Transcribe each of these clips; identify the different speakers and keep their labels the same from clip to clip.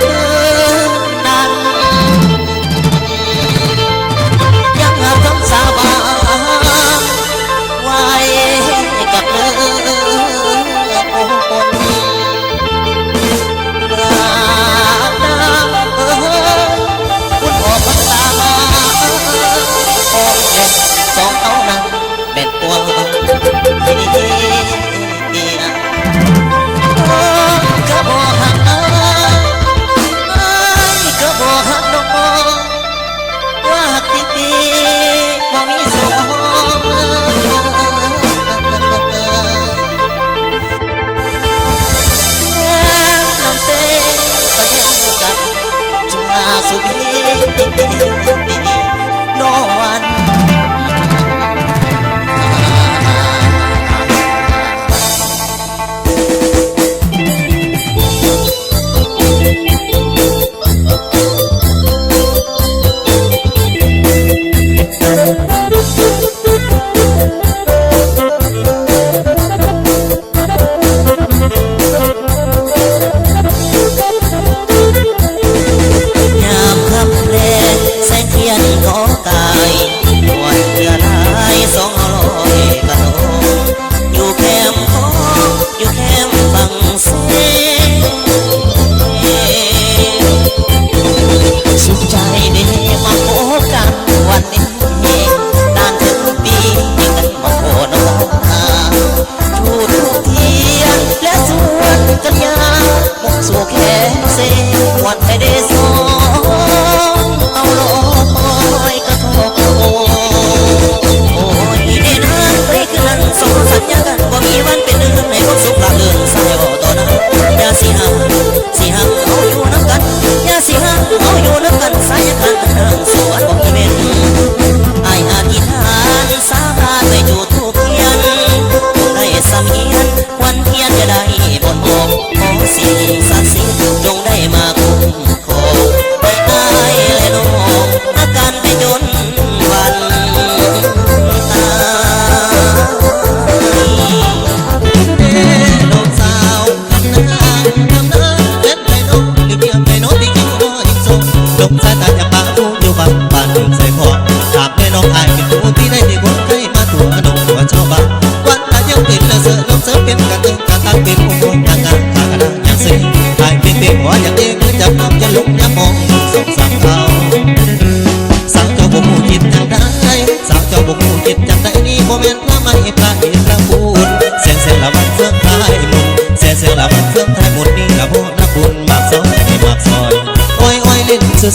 Speaker 1: คืนนั้นยังหาคำสาบานไว้กับเธอคนรักนางคุณออกพรรษามาโอ้เด็กสองเอานั้นเป็นตัวก็บอกหักก็บอกหักน้องว่าหักดีๆบ่มีสองน้ำเต้ก็ยังกันจุฬาสุขีโนวัน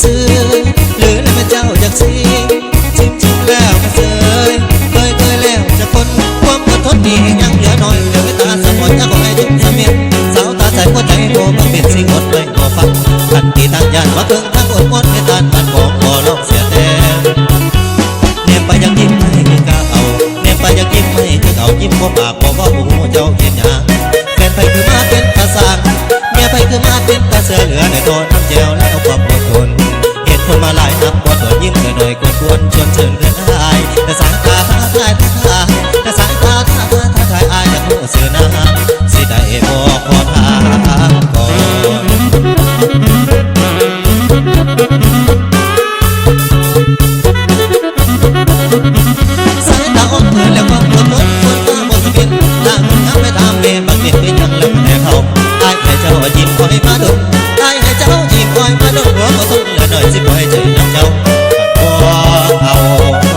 Speaker 1: ซื้อหรือแล้วมันเจ้าจากซีจริงแล้วมันเคยแล้วจะคนความอดทนดียังเหลือน้อยเหลือตาสมองยังบอกให้ทุกสมิธสาวตาใสหัวใจโตมันเป็นสิ่งอดไม่พอฟังทันทีทางยานมาเพิ่งทั้งอดมดให้ตานบันของพอลองเสียแต่เนมไปยังยิ้มให้คือกาเอาเนมไปยังยิ้มให้คือเอายิ้มบ่ปากบ่ว่าหูเจ้าเห็นยาแฟนไปคือมาเป็นตาสางเมียไปคือมาเป็นตาเสือเหลือในตัวน้ำเจลแล้วความอดทนคนมาหลายนับบ่ตัวยิ้มหน่อยกวนชวนเชิญเรื่องอายแต่สายตาท้าทายแต่สายตาท้าทายอายจะพูดเสือหน้าสิได้บอกขอทางก่อนสายตาอ่อนเธอแล้วความอดทนคนตาบนสมิธตาคุณทำไม่ทำเมย์บังเกิดเป็นยังแล้วแต่เขาอายให้เจ้ายิ้มคอยมาดุอายให้เจ้ายิ้มคอยมาดุหัวก็ทุ่งเหลือหน่อยสิปล่อยใจน้ำเจ้าบ่เอา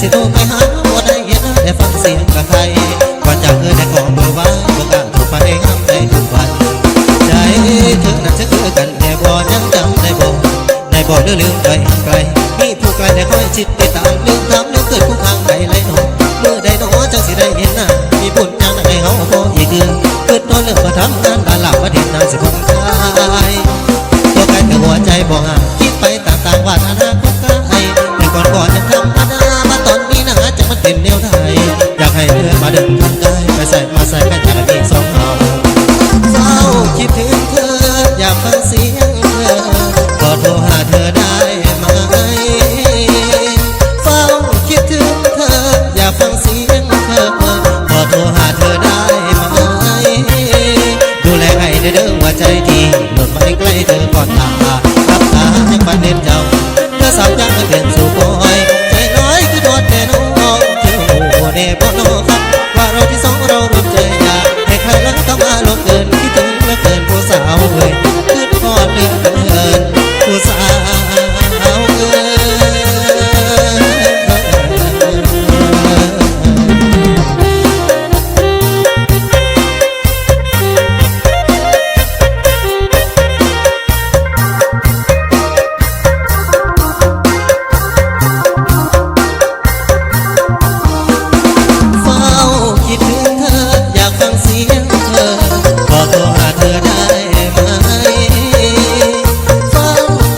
Speaker 1: สิโทรไปหาบ่ได้เห็นได้ฟังเสียงกับใครก่อนจากได้ขอเบอร์ไว้บ่กล้าโทรไปห้ามใจทุกวันใจเธอนั้นจะคือกันแต่บ่ยังจำได้บ่ได้บ่ลืมไปไกลมีผู้ไกลได้คอยจิตติดตามลืมทำลืมเกิดผู้ทางใดไรหนอเมื่อใดหนอจังสิได้เห็นหน้ามีบุญยังให้เฮาพออีกเดือนเกิดนอนเลือกมาทำงานตาหลับมาเด่นนางสิพงชายตัวไกลแต่หัวใจบ่ห่างคิดไปต่างๆว่าอนาคตไกลแต่ก่อนยังธรรมดามาตอนนี้นะจะมันเป็นแนวไทยอยากให้เธอมาเดินทางได้ไปใส่มาใส่แม่จากอีกสองเฮาเศร้าคิดถึงเธออยากฟังเสียงเธอก็โทรหาเธอได้ไหมเฝ้าคิดถึงเธออยากฟังเสียงเธอก็โทรหาเธอได้ไหมดูแลให้เด้อว่าใจดีหล่นไม่ใกล้เธอก่อนตารับตายังฝันเด่นเจ้าเธอสาวยังไม่เป็นสู่บอยใจน้อยคือโดดแน่นอนเธอโอ้เน่บ่นอครับว่าเราที่สองเรารวมใจอยากให้ใครรักเข้ามาลงเกินคิดถึงเหลือเกินผู้สาวเอ้ยคืนพอดเลือกเกินผู้สาวเอ้เฝ้าคิดถึงเธออยากฟังเสียงเธอขอโทรหาเธอได้ไหมเฝ้า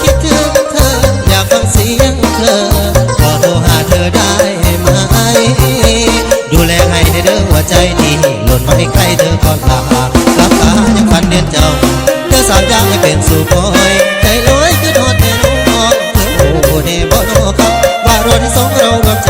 Speaker 1: คิดถึงเธออยากฟังเสียงเธอขอโทรหาเธอได้ไหมดูแลให้เด้อว่าใจดีหล่นไม่ใกล้เธอก่อนลารับตายังฝันเด่นเจ้าเธอสาวยังไม่เป็นสู่บอยใจลอยคือโดดแน่นอนเธอโอ้เน่บ่นอครับว่ารถที่สองเรารวมใจ